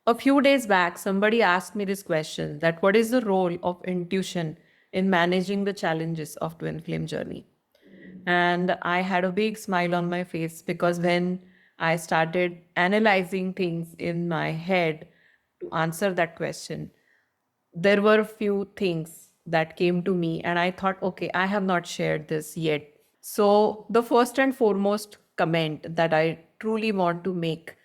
A few days back, somebody asked me this question that what is the role of intuition in managing the challenges of twin flame journey? And I had a big smile on my face because when I started analyzing things in my head to answer that question, there were a few things that came to me, and I thought, okay, I have not shared this yet. So, the first and foremost comment that I truly want to make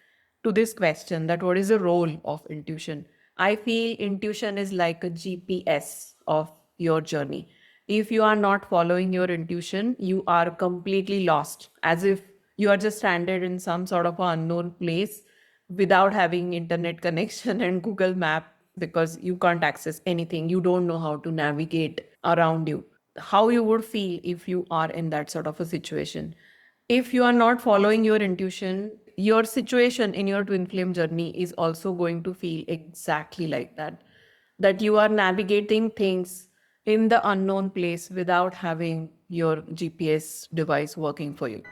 to this question, that what is the role of intuition? I feel intuition is like a GPS of your journey. If you are not following your intuition, you are completely lost, as if you are just stranded in some sort of an unknown place without having internet connection and Google Map, because you can't access anything. You don't know how to navigate around you. How you would feel if you are in that sort of a situation. If you are not following your intuition, your situation in your twin flame journey is also going to feel exactly like that. That you are navigating things in the unknown place without having your GPS device working for you.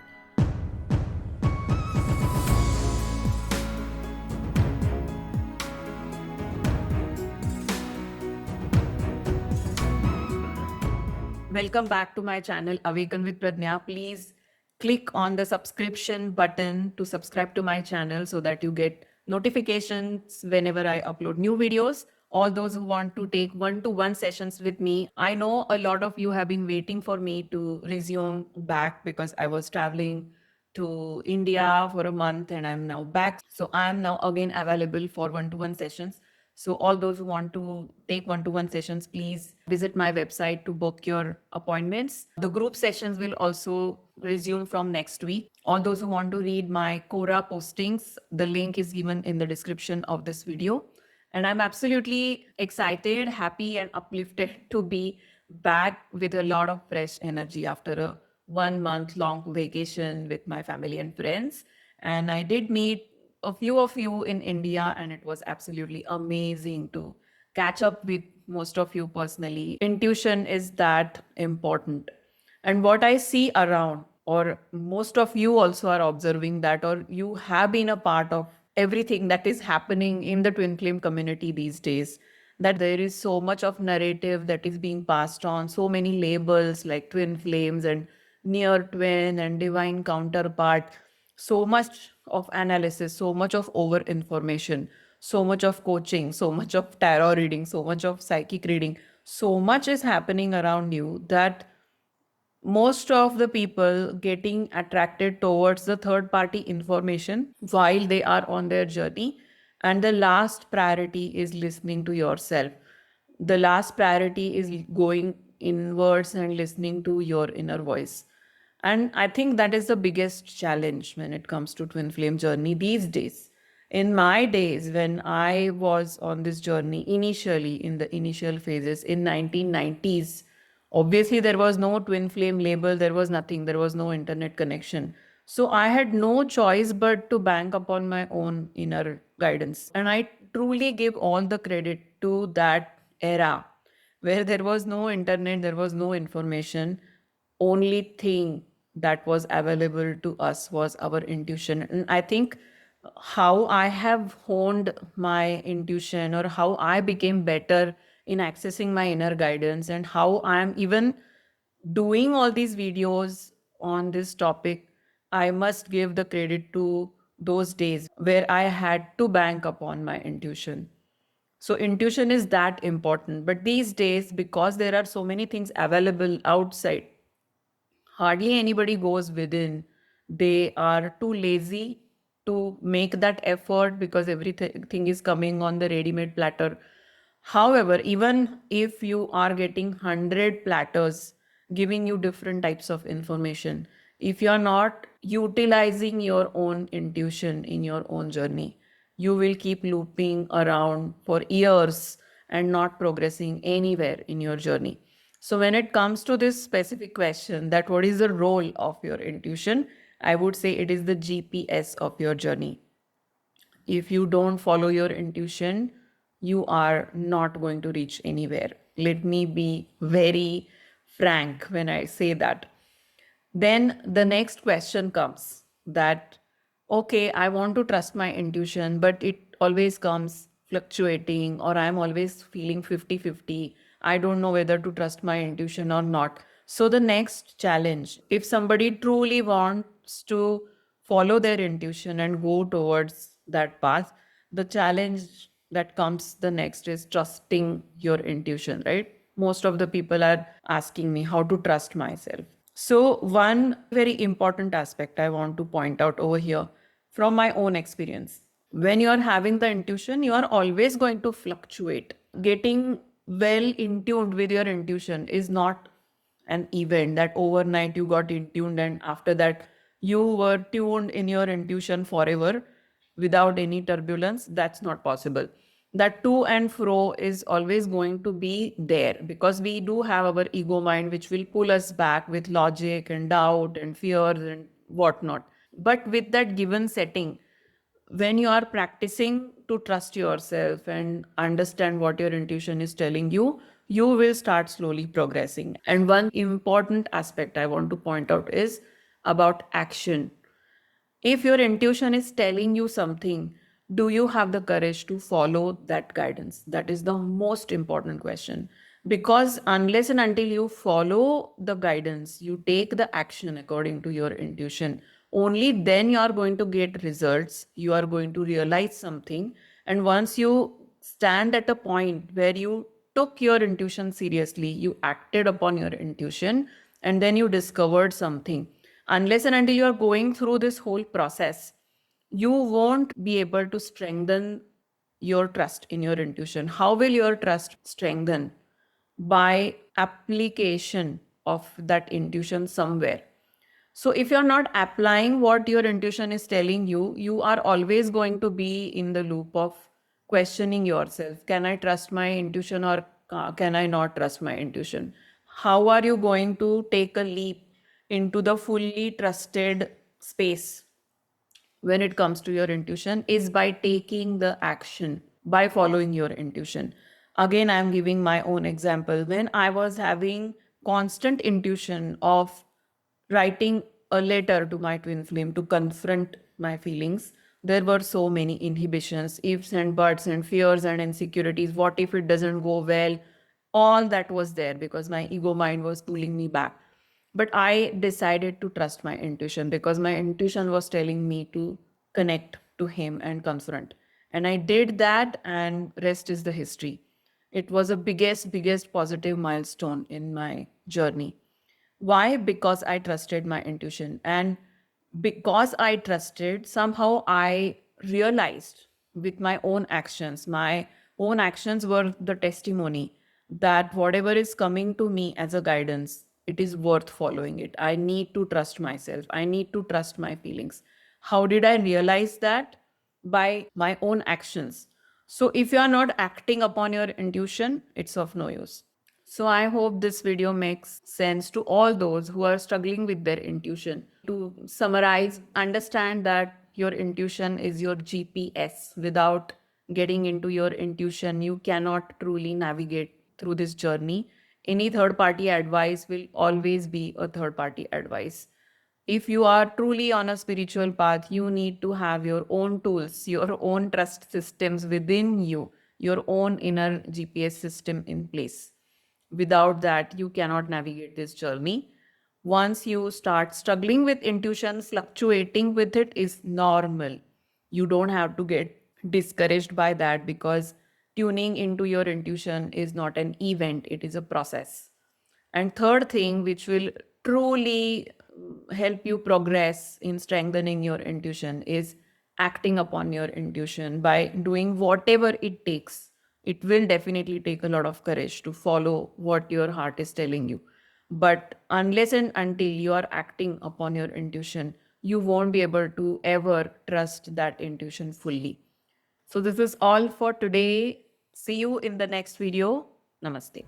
Welcome back to my channel, Awaken with Pradnyaa. Please click on the subscription button to subscribe to my channel so that you get notifications whenever I upload new videos. All those who want to take one-to-one sessions with me, I know a lot of you have been waiting for me to resume back because I was traveling to India for a month and I'm now back. So I'm now again available for one-to-one sessions. So all those who want to take one-to-one sessions, please visit my website to book your appointments. The group sessions will also resume from next week. All those who want to read my Quora postings, the link is given in the description of this video. And I'm absolutely excited, happy, and uplifted to be back with a lot of fresh energy after a 1 month long vacation with my family and friends. And I did meet a few of you in India, and it was absolutely amazing to catch up with most of you personally. Intuition is that important. And what I see around, or most of you also are observing that, or you have been a part of everything that is happening in the twin flame community these days, that there is so much of narrative that is being passed on, so many labels like twin flames and near twin and divine counterpart, so much of analysis, so much of over information, so much of coaching, so much of tarot reading, so much of psychic reading, so much is happening around you that most of the people getting attracted towards the third party information while they are on their journey, and the last priority is listening to yourself. The last priority is going inwards and listening to your inner voice. And I think that is the biggest challenge when it comes to twin flame journey these days. In my days, when I was on this journey initially, in the initial phases in 1990s, obviously there was no twin flame label, there was nothing, there was no internet connection. So I had no choice but to bank upon my own inner guidance. And I truly give all the credit to that era where there was no internet, there was no information. Only thing that was available to us was our intuition. And I think how I have honed my intuition, or how I became better in accessing my inner guidance, and how I'm even doing all these videos on this topic, I must give the credit to those days where I had to bank upon my intuition. So, intuition is that important. But these days, because there are so many things available outside, hardly anybody goes within. They are too lazy to make that effort because everything is coming on the ready made platter. However, even if you are getting 100 platters giving you different types of information, if you are not utilizing your own intuition in your own journey, you will keep looping around for years and not progressing anywhere in your journey. So when it comes to this specific question, that what is the role of your intuition, I would say it is the GPS of your journey. If you don't follow your intuition, you are not going to reach anywhere. Let me be very frank when I say that. Then the next question comes that, okay, I want to trust my intuition, but it always comes fluctuating, or I'm always feeling 50-50. I don't know whether to trust my intuition or not. So, the next challenge, if somebody truly wants to follow their intuition and go towards that path, the challenge that comes the next is trusting your intuition, right? Most of the people are asking me how to trust myself. So, one very important aspect I want to point out over here from my own experience. When you are having the intuition, you are always going to fluctuate. Getting well in tuned with your intuition is not an event that overnight you got in tuned and after that you were tuned in your intuition forever without any turbulence. That's not possible. That to and fro is always going to be there because we do have our ego mind which will pull us back with logic and doubt and fears and whatnot. But with that given setting, when you are practicing to trust yourself and understand what your intuition is telling you, you will start slowly progressing. And one important aspect I want to point out is about action. If your intuition is telling you something, do you have the courage to follow that guidance? That is the most important question. Because unless and until you follow the guidance, you take the action according to your intuition, only then you are going to get results. You are going to realize something. And once you stand at a point where you took your intuition seriously, you acted upon your intuition, and then you discovered something, unless and until you are going through this whole process, you won't be able to strengthen your trust in your intuition. How will your trust strengthen? By application of that intuition somewhere. So if you're not applying what your intuition is telling you, you are always going to be in the loop of questioning yourself. Can I trust my intuition or can I not trust my intuition? How are you going to take a leap into the fully trusted space when it comes to your intuition is by taking the action, by following your intuition. Again, I'm giving my own example. When I was having constant intuition of writing a letter to my twin flame to confront my feelings, there were so many inhibitions, ifs and buts and fears and insecurities. What if it doesn't go well? All that was there because my ego mind was pulling me back. But I decided to trust my intuition because my intuition was telling me to connect to him and confront. And I did that, and rest is the history. It was a biggest positive milestone in my journey. Why? Because I trusted my intuition. And because I trusted, somehow I realized with my own actions were the testimony that whatever is coming to me as a guidance, it is worth following it. I need to trust myself. I need to trust my feelings. How did I realize that? By my own actions. So if you are not acting upon your intuition, it's of no use. So I hope this video makes sense to all those who are struggling with their intuition. To summarize, understand that your intuition is your GPS. Without getting into your intuition, you cannot truly navigate through this journey. Any third party advice will always be a third party advice. If you are truly on a spiritual path, you need to have your own tools, your own trust systems within you, your own inner GPS system in place. Without that, you cannot navigate this journey. Once you start struggling with intuition, fluctuating with it is normal. You don't have to get discouraged by that because tuning into your intuition is not an event, it is a process. And third thing, which will truly help you progress in strengthening your intuition, is acting upon your intuition by doing whatever it takes. It will definitely take a lot of courage to follow what your heart is telling you. But unless and until you are acting upon your intuition, you won't be able to ever trust that intuition fully. So, this is all for today. See you in the next video. Namaste.